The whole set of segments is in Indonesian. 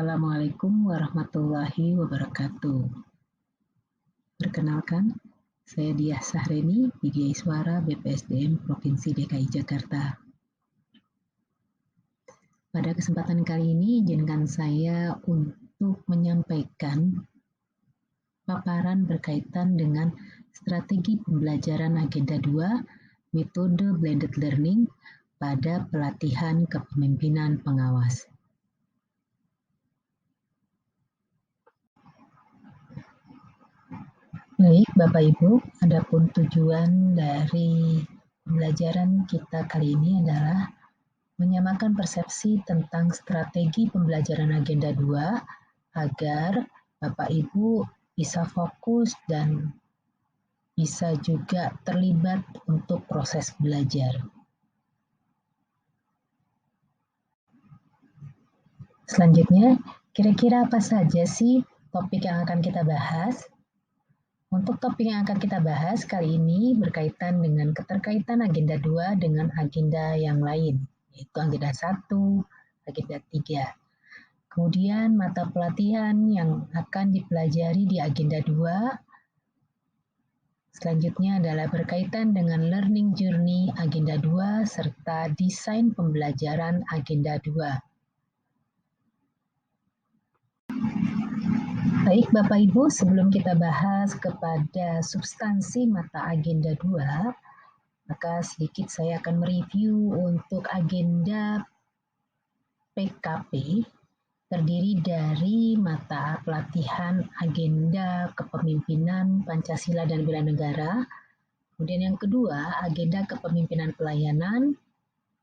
Assalamualaikum warahmatullahi wabarakatuh. Perkenalkan, saya Diah Sahreni, Widyaswara BPSDM Provinsi DKI Jakarta. Pada kesempatan kali ini, izinkan saya untuk menyampaikan paparan berkaitan dengan strategi pembelajaran Agenda 2, metode blended learning pada pelatihan kepemimpinan pengawas. Baik, Bapak Ibu, adapun tujuan dari pembelajaran kita kali ini adalah menyamakan persepsi tentang strategi pembelajaran Agenda 2 agar Bapak Ibu bisa fokus dan bisa juga terlibat untuk proses belajar. Selanjutnya, kira-kira apa saja sih topik yang akan kita bahas? Untuk topik yang akan kita bahas kali ini berkaitan dengan keterkaitan Agenda 2 dengan agenda yang lain, yaitu Agenda 1, Agenda 3. Kemudian mata pelatihan yang akan dipelajari di Agenda 2. Selanjutnya adalah berkaitan dengan Learning Journey Agenda 2 serta desain pembelajaran Agenda 2. Baik Bapak Ibu, sebelum kita bahas kepada substansi mata Agenda 2, maka sedikit saya akan mereview untuk agenda PKP terdiri dari mata pelatihan Agenda Kepemimpinan Pancasila dan Bela Negara, kemudian yang kedua Agenda Kepemimpinan Pelayanan,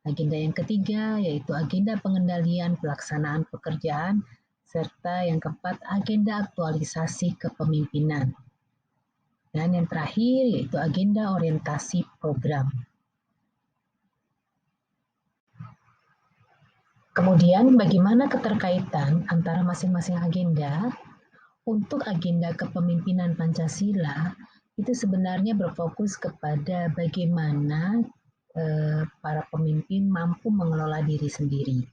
agenda yang ketiga yaitu Agenda Pengendalian Pelaksanaan Pekerjaan, serta yang keempat agenda aktualisasi kepemimpinan. Dan yang terakhir yaitu agenda orientasi program. Kemudian bagaimana keterkaitan antara masing-masing agenda? Untuk agenda kepemimpinan Pancasila itu sebenarnya berfokus kepada bagaimana para pemimpin mampu mengelola diri sendiri.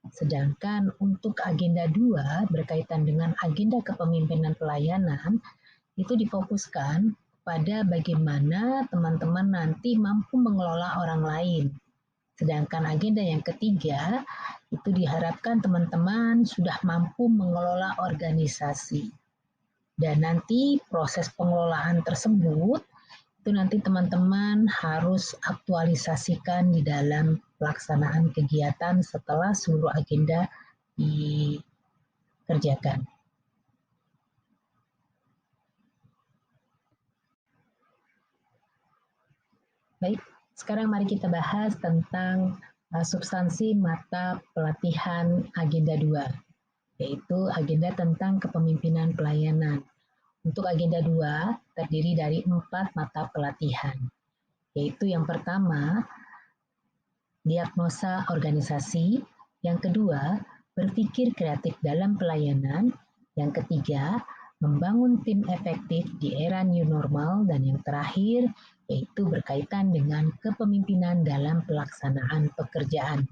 Sedangkan untuk agenda 2 berkaitan dengan agenda kepemimpinan pelayanan itu difokuskan pada bagaimana teman-teman nanti mampu mengelola orang lain. Sedangkan agenda yang ketiga itu diharapkan teman-teman sudah mampu mengelola organisasi. Dan nanti proses pengelolaan tersebut itu nanti teman-teman harus aktualisasikan di dalam pelaksanaan kegiatan setelah seluruh agenda dikerjakan. Baik, sekarang mari kita bahas tentang substansi mata pelatihan Agenda 2, yaitu agenda tentang kepemimpinan pelayanan. Untuk agenda 2 terdiri dari 4 mata pelatihan, yaitu yang pertama, diagnosa organisasi, yang kedua, berpikir kreatif dalam pelayanan, yang ketiga, membangun tim efektif di era new normal, dan yang terakhir, yaitu berkaitan dengan kepemimpinan dalam pelaksanaan pekerjaan.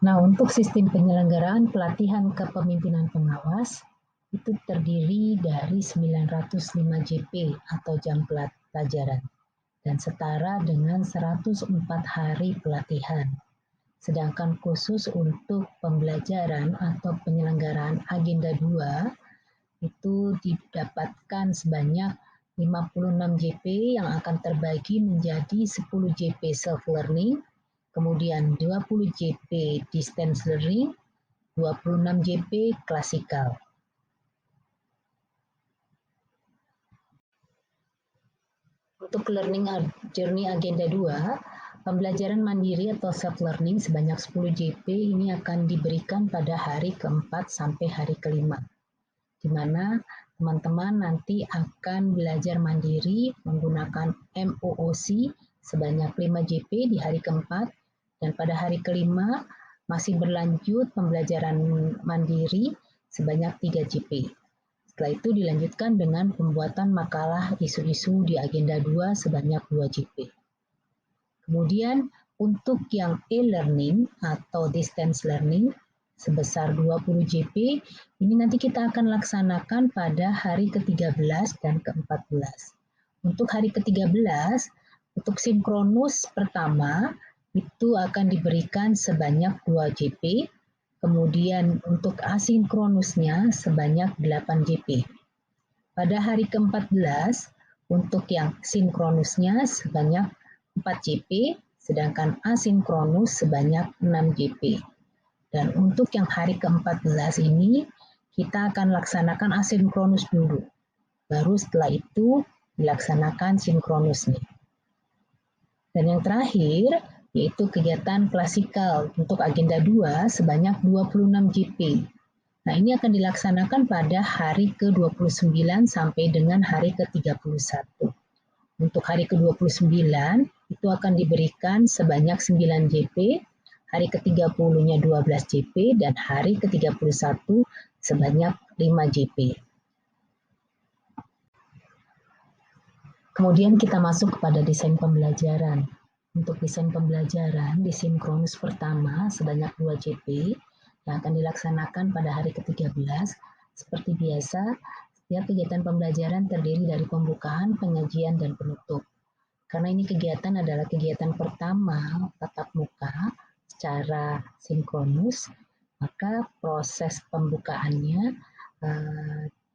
Nah, untuk sistem penyelenggaraan pelatihan kepemimpinan pengawas itu terdiri dari 905 JP atau jam pelajaran dan setara dengan 104 hari pelatihan. Sedangkan khusus untuk pembelajaran atau penyelenggaraan Agenda 2 itu didapatkan sebanyak 56 JP yang akan terbagi menjadi 10 JP self-learning, kemudian 20 JP distance learning, 26 JP klasikal. Untuk learning journey agenda 2, pembelajaran mandiri atau self-learning sebanyak 10 JP ini akan diberikan pada hari keempat sampai hari kelima, di mana teman-teman nanti akan belajar mandiri menggunakan MOOC sebanyak 5 JP di hari keempat, dan pada hari kelima masih berlanjut pembelajaran mandiri sebanyak 3 JP. Setelah itu dilanjutkan dengan pembuatan makalah isu-isu di Agenda 2 sebanyak 2 JP. Kemudian Untuk yang e-learning atau distance learning sebesar 20 JP, ini nanti kita akan laksanakan pada hari ke-13 dan ke-14. Untuk hari ke-13, untuk sinkronus pertama itu akan diberikan sebanyak 2 JP, kemudian untuk asinkronusnya sebanyak 8 JP. Pada hari ke-14, untuk yang sinkronusnya sebanyak 4 JP, sedangkan asinkronus sebanyak 6 JP. Dan untuk yang hari ke-14 ini, kita akan laksanakan asinkronus dulu. Baru setelah itu dilaksanakan sinkronusnya. Dan yang terakhir, yaitu kegiatan klasikal untuk agenda 2 sebanyak 26 JP. Nah, ini akan dilaksanakan pada hari ke-29 sampai dengan hari ke-31. Untuk hari ke-29 itu akan diberikan sebanyak 9 JP, hari ke-30-nya 12 JP, dan hari ke-31 sebanyak 5 JP. Kemudian kita masuk kepada desain pembelajaran. Untuk desain pembelajaran di sinkronus pertama sebanyak 2 JP yang akan dilaksanakan pada hari ke-13. Seperti biasa, setiap kegiatan pembelajaran terdiri dari pembukaan, penyajian, dan penutup. Karena ini kegiatan adalah kegiatan pertama tatap muka secara sinkronus, maka proses pembukaannya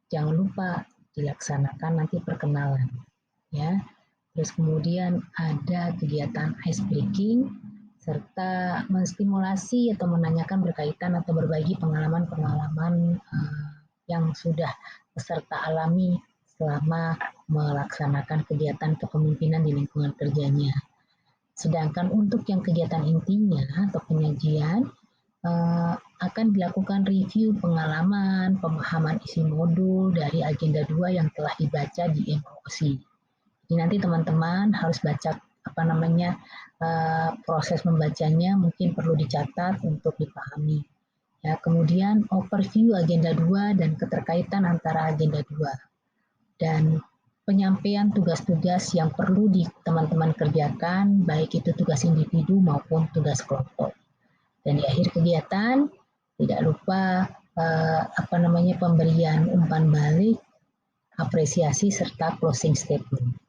jangan lupa dilaksanakan nanti perkenalan. Ya, terus kemudian ada kegiatan ice breaking serta menstimulasi atau menanyakan berkaitan atau berbagi pengalaman-pengalaman yang sudah peserta alami selama melaksanakan kegiatan kepemimpinan di lingkungan kerjanya. Sedangkan untuk yang kegiatan intinya atau penyajian akan dilakukan review pengalaman, pemahaman isi modul dari agenda 2 yang telah dibaca di MOOC. Jadi nanti teman-teman harus baca proses membacanya mungkin perlu dicatat untuk dipahami. Ya, kemudian overview agenda 2 dan keterkaitan antara agenda 2. Dan penyampaian tugas-tugas yang perlu teman-teman kerjakan, baik itu tugas individu maupun tugas kelompok. Dan di akhir kegiatan tidak lupa pemberian umpan balik, apresiasi serta closing statement.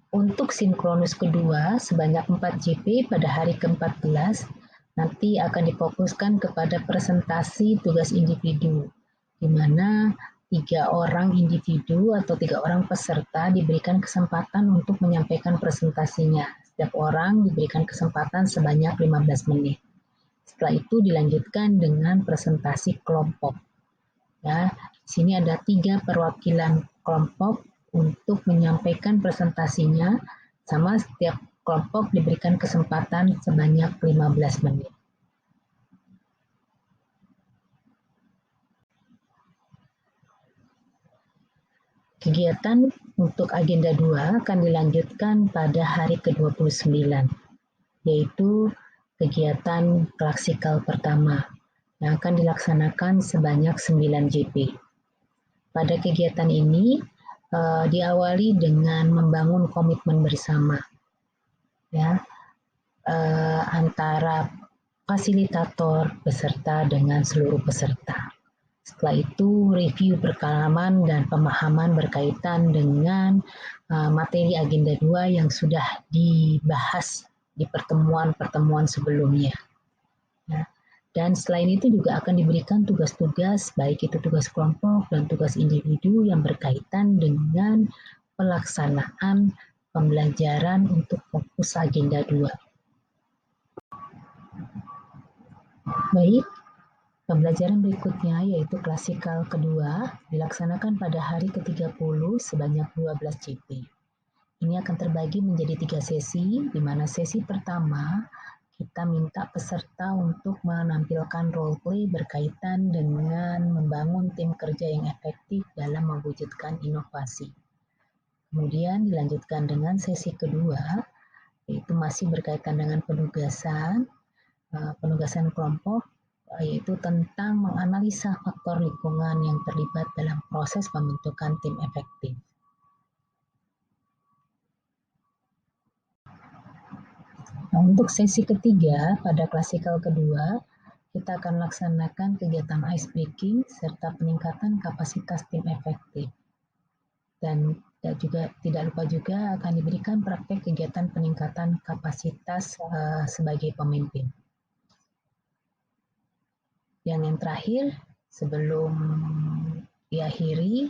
Untuk sinkronus kedua sebanyak 4 JP pada hari ke-14 nanti akan difokuskan kepada presentasi tugas individu, di mana 3 orang individu atau 3 orang peserta diberikan kesempatan untuk menyampaikan presentasinya. Setiap orang diberikan kesempatan sebanyak 15 menit. Setelah itu dilanjutkan dengan presentasi kelompok. Ya, di sini ada 3 perwakilan kelompok untuk menyampaikan presentasinya, sama setiap kelompok diberikan kesempatan sebanyak 15 menit. Kegiatan untuk agenda 2 akan dilanjutkan pada hari ke-29, yaitu kegiatan klasikal pertama yang akan dilaksanakan sebanyak 9 JP. Pada kegiatan ini diawali dengan membangun komitmen bersama, ya, antara fasilitator, peserta dengan seluruh peserta. Setelah itu review pengalaman dan pemahaman berkaitan dengan materi agenda 2 yang sudah dibahas di pertemuan-pertemuan sebelumnya. Ya. Dan selain itu juga akan diberikan tugas-tugas, baik itu tugas kelompok dan tugas individu yang berkaitan dengan pelaksanaan pembelajaran untuk fokus agenda 2. Baik, pembelajaran berikutnya yaitu klasikal kedua dilaksanakan pada hari ke-30 sebanyak 12 JP. Ini akan terbagi menjadi 3 sesi, di mana sesi pertama kita minta peserta untuk menampilkan role play berkaitan dengan membangun tim kerja yang efektif dalam mewujudkan inovasi. Kemudian dilanjutkan dengan sesi kedua, yaitu masih berkaitan dengan penugasan kelompok, yaitu tentang menganalisa faktor lingkungan yang terlibat dalam proses pembentukan tim efektif. Nah, untuk sesi ketiga pada klasikal kedua, kita akan laksanakan kegiatan ice breaking serta peningkatan kapasitas tim efektif. Dan tidak lupa juga akan diberikan praktek kegiatan peningkatan kapasitas sebagai pemimpin. Yang terakhir, sebelum diakhiri,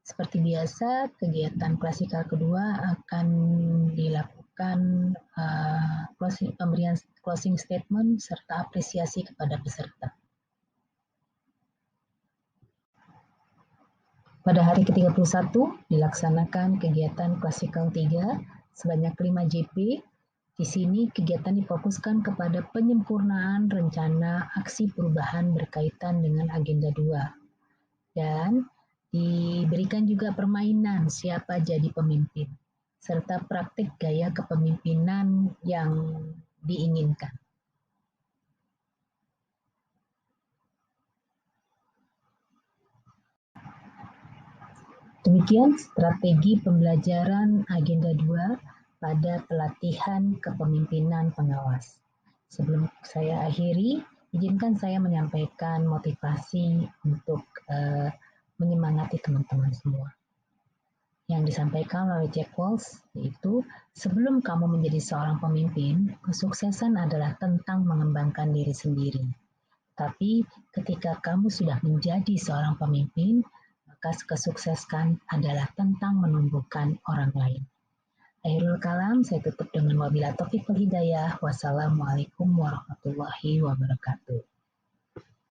seperti biasa, kegiatan klasikal kedua akan dilakukan pemberian closing statement serta apresiasi kepada peserta. Pada hari ke-31 dilaksanakan kegiatan klasikal 3 sebanyak 5 JP. Di sini kegiatan difokuskan kepada penyempurnaan rencana aksi perubahan berkaitan dengan agenda 2 dan diberikan juga permainan siapa jadi pemimpin serta praktik gaya kepemimpinan yang diinginkan. Demikian strategi pembelajaran agenda 2 pada pelatihan kepemimpinan pengawas. Sebelum saya akhiri, izinkan saya menyampaikan motivasi untuk menyemangati teman-teman semua. Yang disampaikan oleh Jack Welch yaitu, sebelum kamu menjadi seorang pemimpin, kesuksesan adalah tentang mengembangkan diri sendiri. Tapi ketika kamu sudah menjadi seorang pemimpin, maka kesuksesan adalah tentang menumbuhkan orang lain. Akhirul kalam, saya tutup dengan wabillahi taufiq wal hidayah. Wassalamualaikum warahmatullahi wabarakatuh.